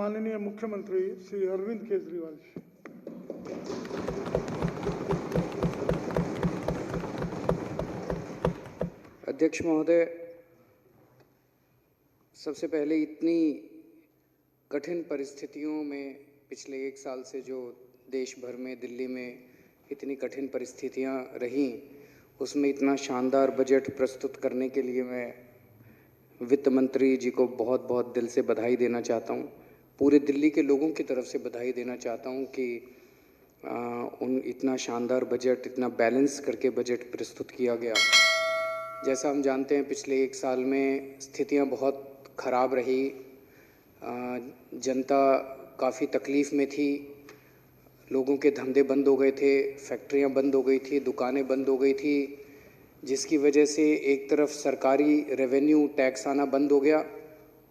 माननीय मुख्यमंत्री श्री अरविंद केजरीवाल जी। अध्यक्ष महोदय, सबसे पहले इतनी कठिन परिस्थितियों में पिछले 1 साल से जो देश भर में, दिल्ली में इतनी कठिन परिस्थितियां रहीं, उसमें इतना शानदार बजट प्रस्तुत करने के लिए मैं वित्त मंत्री जी को बहुत बहुत दिल से बधाई देना चाहता हूं। पूरे दिल्ली के लोगों की तरफ से बधाई देना चाहता हूं कि उन इतना शानदार बजट, इतना बैलेंस करके बजट प्रस्तुत किया गया। जैसा हम जानते हैं, पिछले 1 साल में स्थितियां बहुत ख़राब रही, जनता काफ़ी तकलीफ़ में थी, लोगों के धंधे बंद हो गए थे, फैक्ट्रियां बंद हो गई थी, दुकानें बंद हो गई थी, जिसकी वजह से एक तरफ सरकारी रेवेन्यू टैक्स आना बंद हो गया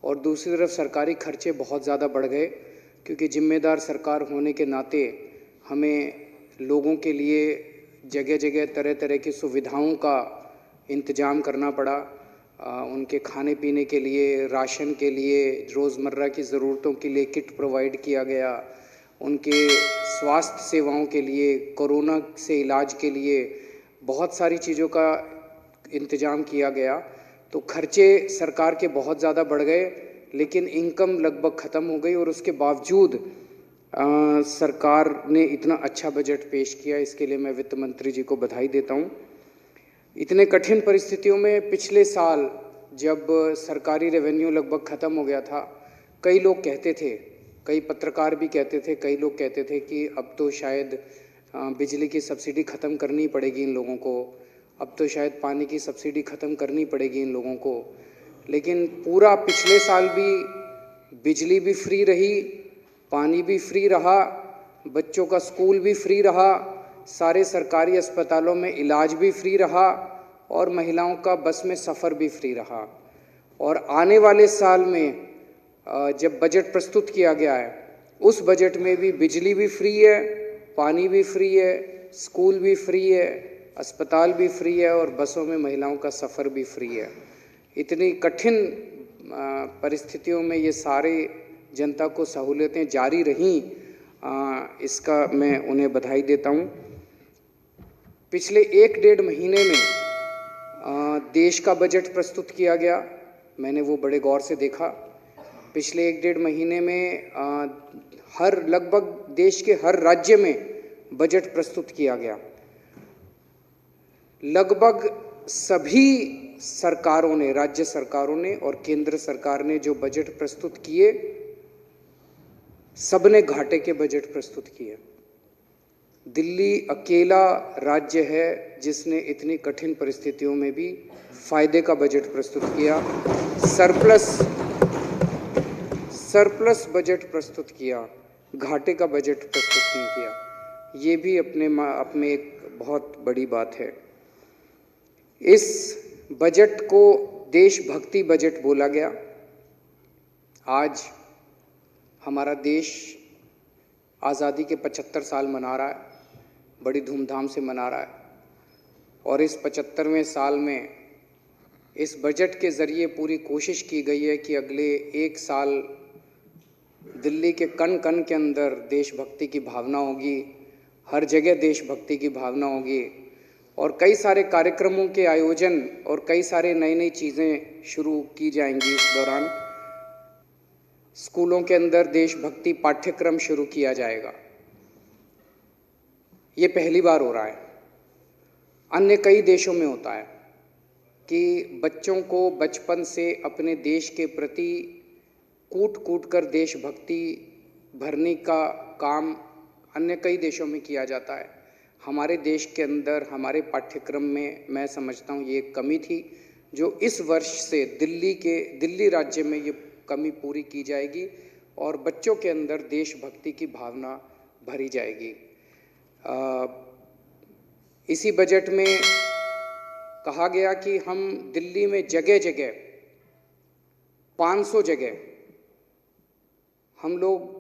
और दूसरी तरफ सरकारी खर्चे बहुत ज़्यादा बढ़ गए, क्योंकि जिम्मेदार सरकार होने के नाते हमें लोगों के लिए जगह जगह तरह तरह की सुविधाओं का इंतज़ाम करना पड़ा। उनके खाने पीने के लिए, राशन के लिए, रोज़मर्रा की ज़रूरतों के लिए किट प्रोवाइड किया गया, उनके स्वास्थ्य सेवाओं के लिए, कोरोना से इलाज के लिए बहुत सारी चीज़ों का इंतज़ाम किया गया। तो खर्चे सरकार के बहुत ज़्यादा बढ़ गए, लेकिन इनकम लगभग ख़त्म हो गई और उसके बावजूद सरकार ने इतना अच्छा बजट पेश किया। इसके लिए मैं वित्त मंत्री जी को बधाई देता हूँ। इतने कठिन परिस्थितियों में पिछले साल जब सरकारी रेवेन्यू लगभग ख़त्म हो गया था, कई लोग कहते थे, कई पत्रकार भी कहते थे, कई लोग कहते थे कि अब तो शायद बिजली की सब्सिडी ख़त्म करनी पड़ेगी इन लोगों को, अब तो शायद पानी की सब्सिडी ख़त्म करनी पड़ेगी इन लोगों को। लेकिन पूरा पिछले साल भी बिजली भी फ्री रही, पानी भी फ्री रहा, बच्चों का स्कूल भी फ्री रहा, सारे सरकारी अस्पतालों में इलाज भी फ्री रहा और महिलाओं का बस में सफ़र भी फ्री रहा। और आने वाले साल में जब बजट प्रस्तुत किया गया है, उस बजट में भी बिजली भी फ्री है, पानी भी फ्री है, स्कूल भी फ्री है, अस्पताल भी फ्री है और बसों में महिलाओं का सफ़र भी फ्री है। इतनी कठिन परिस्थितियों में ये सारे जनता को सहूलियतें जारी रहीं, इसका मैं उन्हें बधाई देता हूँ। पिछले 1-1.5 महीने में देश का बजट प्रस्तुत किया गया, मैंने वो बड़े गौर से देखा। पिछले 1-1.5 महीने में लगभग देश के हर राज्य में बजट प्रस्तुत किया गया। लगभग सभी सरकारों ने, राज्य सरकारों ने और केंद्र सरकार ने जो बजट प्रस्तुत किए, सबने घाटे के बजट प्रस्तुत किए। दिल्ली अकेला राज्य है जिसने इतनी कठिन परिस्थितियों में भी फायदे का बजट प्रस्तुत किया, सरप्लस बजट प्रस्तुत किया, घाटे का बजट प्रस्तुत नहीं किया। ये भी अपने एक बहुत बड़ी बात है। इस बजट को देशभक्ति बजट बोला गया। आज हमारा देश आज़ादी के 75 साल मना रहा है, बड़ी धूमधाम से मना रहा है और इस 75वें साल में इस बजट के ज़रिए पूरी कोशिश की गई है कि अगले 1 साल दिल्ली के कण कण के अंदर देशभक्ति की भावना होगी, हर जगह देशभक्ति की भावना होगी और कई सारे कार्यक्रमों के आयोजन और कई सारे नई चीज़ें शुरू की जाएंगी। इस दौरान स्कूलों के अंदर देशभक्ति पाठ्यक्रम शुरू किया जाएगा। ये पहली बार हो रहा है। अन्य कई देशों में होता है कि बच्चों को बचपन से अपने देश के प्रति कूट कर देशभक्ति भरने का काम अन्य कई देशों में किया जाता है। हमारे देश के अंदर, हमारे पाठ्यक्रम में मैं समझता हूँ ये एक कमी थी, जो इस वर्ष से दिल्ली राज्य में ये कमी पूरी की जाएगी और बच्चों के अंदर देशभक्ति की भावना भरी जाएगी। इसी बजट में कहा गया कि हम दिल्ली में जगह जगह 500 जगह हम लोग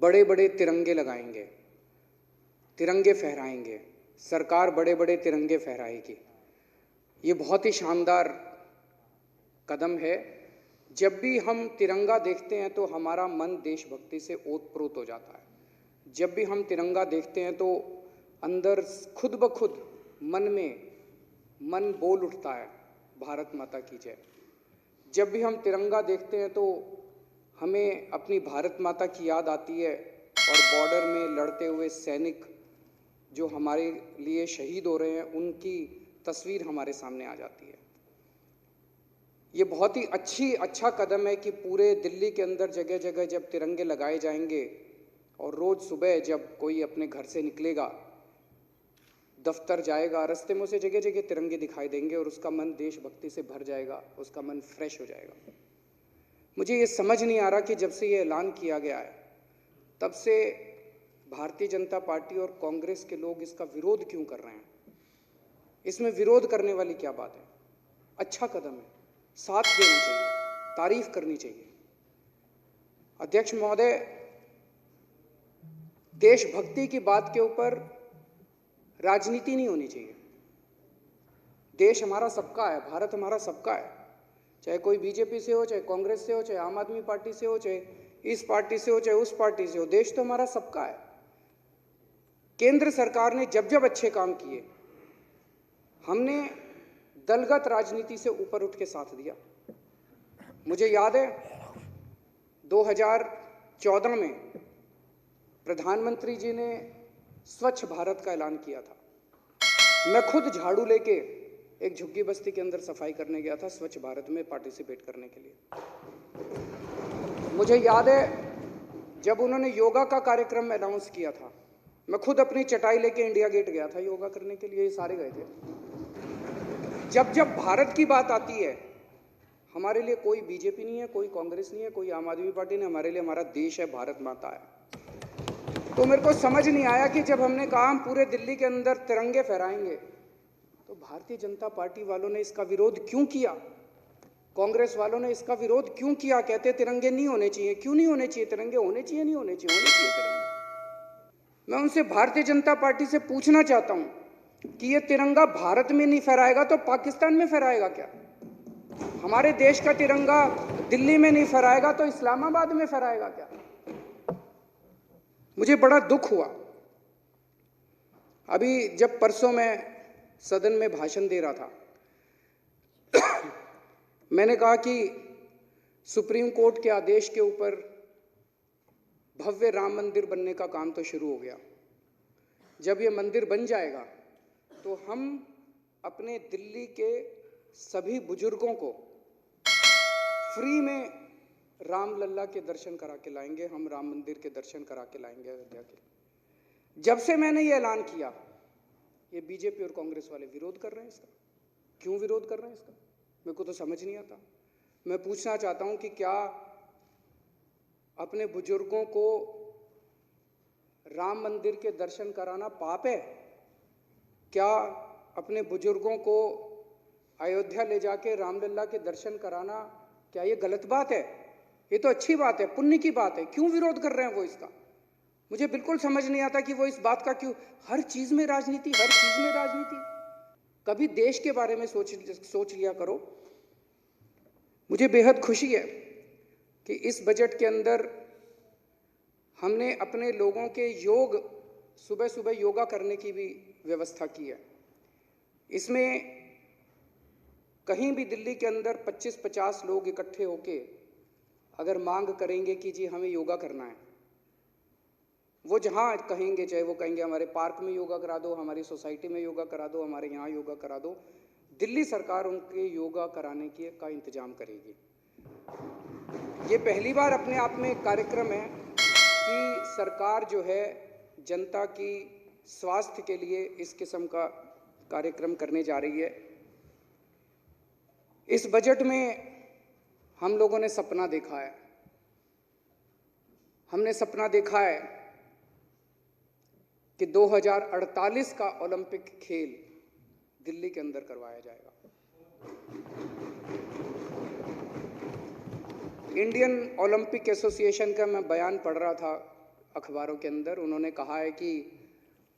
बड़े बड़े तिरंगे लगाएंगे, तिरंगे फहराएंगे, सरकार बड़े बड़े तिरंगे फहराएगी। ये बहुत ही शानदार कदम है। जब भी हम तिरंगा देखते हैं तो हमारा मन देशभक्ति से ओतप्रोत हो जाता है। जब भी हम तिरंगा देखते हैं तो अंदर खुद ब खुद मन बोल उठता है, भारत माता की जय। जब भी हम तिरंगा देखते हैं तो हमें अपनी भारत माता की याद आती है और बॉर्डर में लड़ते हुए सैनिक जो हमारे लिए शहीद हो रहे हैं, उनकी तस्वीर हमारे सामने आ जाती है। ये बहुत ही अच्छा कदम है कि पूरे दिल्ली के अंदर जगह जगह जब तिरंगे लगाए जाएंगे और रोज़ सुबह जब कोई अपने घर से निकलेगा, दफ्तर जाएगा, रास्ते में उसे जगह जगह तिरंगे दिखाई देंगे और उसका मन देशभक्ति से भर जाएगा, उसका मन फ्रेश हो जाएगा। मुझे ये समझ नहीं आ रहा कि जब से ये ऐलान किया गया है तब से भारतीय जनता पार्टी और कांग्रेस के लोग इसका विरोध क्यों कर रहे हैं। इसमें विरोध करने वाली क्या बात है? अच्छा कदम है, साथ देना चाहिए, तारीफ करनी चाहिए। अध्यक्ष महोदय, देशभक्ति की बात के ऊपर राजनीति नहीं होनी चाहिए। देश हमारा सबका है, भारत हमारा सबका है, चाहे कोई बीजेपी से हो, चाहे कांग्रेस से हो, चाहे आम आदमी पार्टी से हो, चाहे इस पार्टी से हो, चाहे उस पार्टी से हो। देश तो हमारा सबका है। केंद्र सरकार ने जब जब अच्छे काम किए, हमने दलगत राजनीति से ऊपर उठ के साथ दिया। मुझे याद है 2014 में प्रधानमंत्री जी ने स्वच्छ भारत का ऐलान किया था। मैं खुद झाड़ू लेके एक झुग्गी बस्ती के अंदर सफाई करने गया था, स्वच्छ भारत में पार्टिसिपेट करने के लिए। मुझे याद है जब उन्होंने योगा का कार्यक्रम अनाउंस किया था, मैं खुद अपनी चटाई लेके इंडिया गेट गया था योगा करने के लिए, ये सारे गए थे। जब जब भारत की बात आती है, हमारे लिए कोई बीजेपी नहीं है, कोई कांग्रेस नहीं है, कोई आम आदमी पार्टी नहीं, हमारे लिए हमारा देश है, भारत माता है। तो मेरे को समझ नहीं आया कि जब हमने कहा हम पूरे दिल्ली के अंदर तिरंगे फहराएंगे, तो भारतीय जनता पार्टी वालों ने इसका विरोध क्यों किया, कांग्रेस वालों ने इसका विरोध क्यों किया। कहते तिरंगे नहीं होने चाहिए। क्यों नहीं होने चाहिए तिरंगे? होने चाहिए, नहीं होने चाहिए? होने चाहिए तिरंगे। मैं उनसे भारतीय जनता पार्टी से पूछना चाहता हूं कि ये तिरंगा भारत में नहीं फहराएगा तो पाकिस्तान में फहराएगा क्या? हमारे देश का तिरंगा दिल्ली में नहीं फहराएगा तो इस्लामाबाद में फहराएगा क्या? मुझे बड़ा दुख हुआ। अभी जब परसों मैं सदन में भाषण दे रहा था, मैंने कहा कि सुप्रीम कोर्ट के आदेश के ऊपर भव्य राम मंदिर बनने का काम तो शुरू हो गया। जब ये मंदिर बन जाएगा तो हम अपने दिल्ली के सभी बुजुर्गों को फ्री में रामलला के दर्शन करा के लाएंगे, हम राम मंदिर के दर्शन करा के लाएंगे अयोध्या के। जब से मैंने ये ऐलान किया, ये बीजेपी और कांग्रेस वाले विरोध कर रहे हैं इसका। क्यों विरोध कर रहे हैं इसका? मेरे को तो समझ नहीं आता। मैं पूछना चाहता हूं कि क्या अपने बुजुर्गों को राम मंदिर के दर्शन कराना पाप है? क्या अपने बुजुर्गों को अयोध्या ले जाके रामलला के दर्शन कराना, क्या ये गलत बात है? ये तो अच्छी बात है, पुण्य की बात है। क्यों विरोध कर रहे हैं वो इसका? मुझे बिल्कुल समझ नहीं आता कि वो इस बात का क्यों, हर चीज में राजनीति, हर चीज में राजनीति। कभी देश के बारे में सोच लिया करो। मुझे बेहद खुशी है कि इस बजट के अंदर हमने अपने लोगों के सुबह सुबह योगा करने की भी व्यवस्था की है। इसमें कहीं भी दिल्ली के अंदर 25-50 लोग इकट्ठे होके अगर मांग करेंगे कि जी हमें योगा करना है, वो जहाँ कहेंगे, चाहे वो कहेंगे हमारे पार्क में योगा करा दो, हमारी सोसाइटी में योगा करा दो, हमारे यहाँ योगा करा दो, दिल्ली सरकार उनके योगा कराने का इंतजाम करेगी। ये पहली बार अपने आप में एक कार्यक्रम है कि सरकार जो है जनता की स्वास्थ्य के लिए इस किस्म का कार्यक्रम करने जा रही है। इस बजट में हम लोगों ने सपना देखा है। हमने सपना देखा है कि 2048 का ओलंपिक खेल दिल्ली के अंदर करवाया जाएगा। इंडियन ओलंपिक एसोसिएशन का मैं बयान पढ़ रहा था अखबारों के अंदर। उन्होंने कहा है कि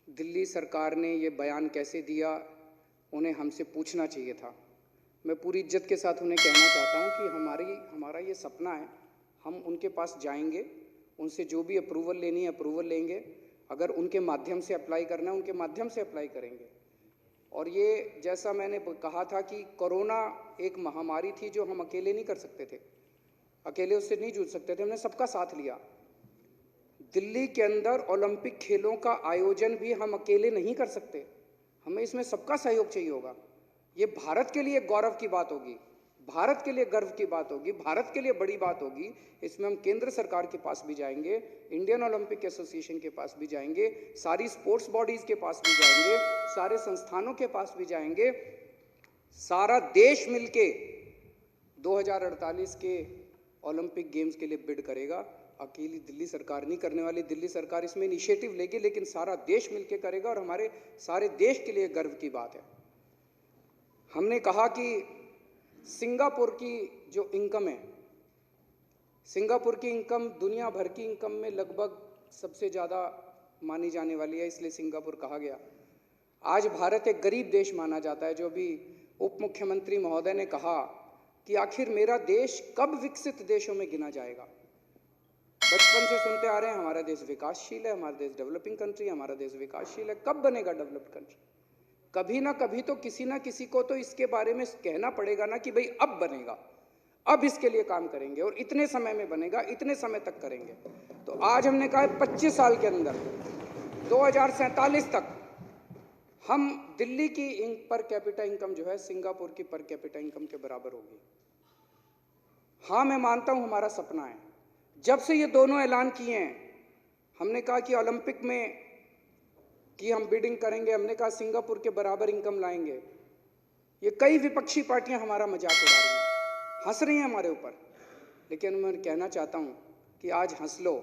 दिल्ली सरकार ने ये बयान कैसे दिया, उन्हें हमसे पूछना चाहिए था। मैं पूरी इज्जत के साथ उन्हें कहना चाहता हूं कि हमारा ये सपना है, हम उनके पास जाएंगे, उनसे जो भी अप्रूवल लेनी है अप्रूवल लेंगे, अगर उनके माध्यम से अप्लाई करना है उनके माध्यम से अप्लाई करेंगे। और ये जैसा मैंने कहा था कि कोरोना एक महामारी थी जो हम अकेले नहीं कर सकते थे, अकेले उससे नहीं जूझ सकते थे, हमने सबका साथ लिया। दिल्ली के अंदर ओलंपिक खेलों का आयोजन भी हम अकेले नहीं कर सकते, हमें इसमें सबका सहयोग चाहिए होगा। ये भारत के लिए गौरव की बात होगी, भारत के लिए गर्व की बात होगी, भारत के लिए बड़ी बात होगी। इसमें हम केंद्र सरकार के पास भी जाएंगे, इंडियन ओलंपिक एसोसिएशन के पास भी जाएंगे, सारी स्पोर्ट्स बॉडीज के पास भी जाएंगे, सारे संस्थानों के पास भी जाएंगे। सारा देश मिलके 2048 के ओलंपिक गेम्स के लिए बिड करेगा। अकेली दिल्ली सरकार नहीं करने वाली, दिल्ली सरकार इसमें इनिशिएटिव लेगी, लेकिन सारा देश मिलके करेगा और हमारे सारे देश के लिए गर्व की बात है। हमने कहा कि सिंगापुर की जो इनकम है, सिंगापुर की इनकम दुनिया भर की इनकम में लगभग सबसे ज़्यादा मानी जाने वाली है, इसलिए सिंगापुर कहा गया। आज भारत एक गरीब देश माना जाता है। जो भी उप मुख्यमंत्री महोदय ने कहा कि आखिर मेरा देश कब विकसित देशों में गिना जाएगा। बचपन से सुनते आ रहे हैं हमारा देश विकासशील है, हमारा देश डेवलपिंग कंट्री है, हमारा देश विकासशील है। कब बनेगा डेवलप्ड कंट्री? कभी ना कभी तो किसी ना किसी को तो इसके बारे में कहना पड़ेगा ना कि भाई अब बनेगा, अब इसके लिए काम करेंगे और इतने समय में बनेगा, इतने समय तक करेंगे। तो आज हमने कहा 25 साल के अंदर 2047 तक हम दिल्ली की पर कैपिटा इनकम जो है सिंगापुर की पर कैपिटा इनकम के बराबर होगी। हाँ, मैं मानता हूं हमारा सपना है। जब से ये दोनों ऐलान किए हैं, हमने कहा कि ओलंपिक में कि हम बिडिंग करेंगे, हमने कहा सिंगापुर के बराबर इनकम लाएंगे। ये कई विपक्षी पार्टियां हमारा मजाक उड़ा रही हैं, हंस रही हैं हमारे ऊपर, लेकिन मैं कहना चाहता हूं कि आज हंस लो,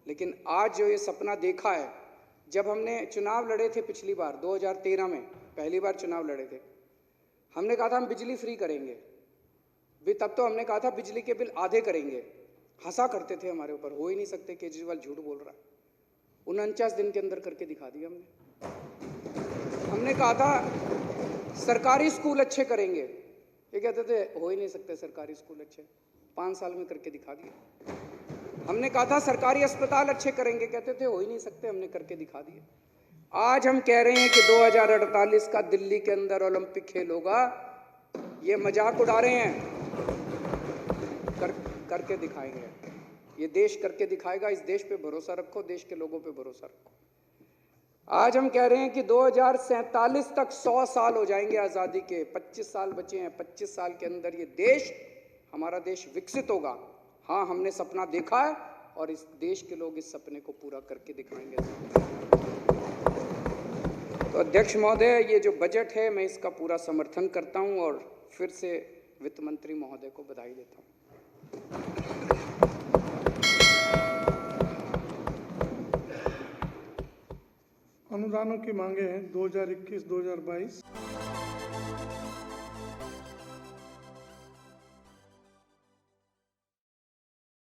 लेकिन आज जो ये सपना देखा है, जब हमने चुनाव लड़े थे पिछली बार 2013 में, पहली बार चुनाव लड़े थे, हमने कहा था हम बिजली फ्री करेंगे। तब तो हमने कहा था बिजली के बिल आधे करेंगे, हंसा करते थे हमारे ऊपर, हो ही नहीं सकते, केजरीवाल झूठ बोल रहा है। 49 दिन के अंदर करके दिखा दिया हमने कहा था सरकारी स्कूल अच्छे करेंगे, ये कहते थे हो ही नहीं सकते सरकारी स्कूल अच्छे, 5 साल में करके दिखा दिए। हमने कहा था सरकारी अस्पताल अच्छे करेंगे, कहते थे हो ही नहीं सकते, हमने करके दिखा दिए। आज हम कह रहे हैं कि 2048 का दिल्ली के अंदर ओलंपिक खेल होगा, ये मजाक उड़ा रहे हैं, करके दिखाएंगे। ये देश करके दिखाएगा, इस देश पे भरोसा रखो, देश के लोगों पे भरोसा रखो। आज हम कह रहे हैं कि 2047 तक 100 साल हो जाएंगे आज़ादी के, 25 साल बचे हैं, 25 साल के अंदर ये देश, हमारा देश विकसित होगा। हाँ, हमने सपना देखा है और इस देश के लोग इस सपने को पूरा करके दिखाएंगे। तो अध्यक्ष महोदय, ये जो बजट है मैं इसका पूरा समर्थन करता हूँ और फिर से वित्त मंत्री महोदय को बधाई देता हूँ। अनुदानों की मांगे हैं 2021-2022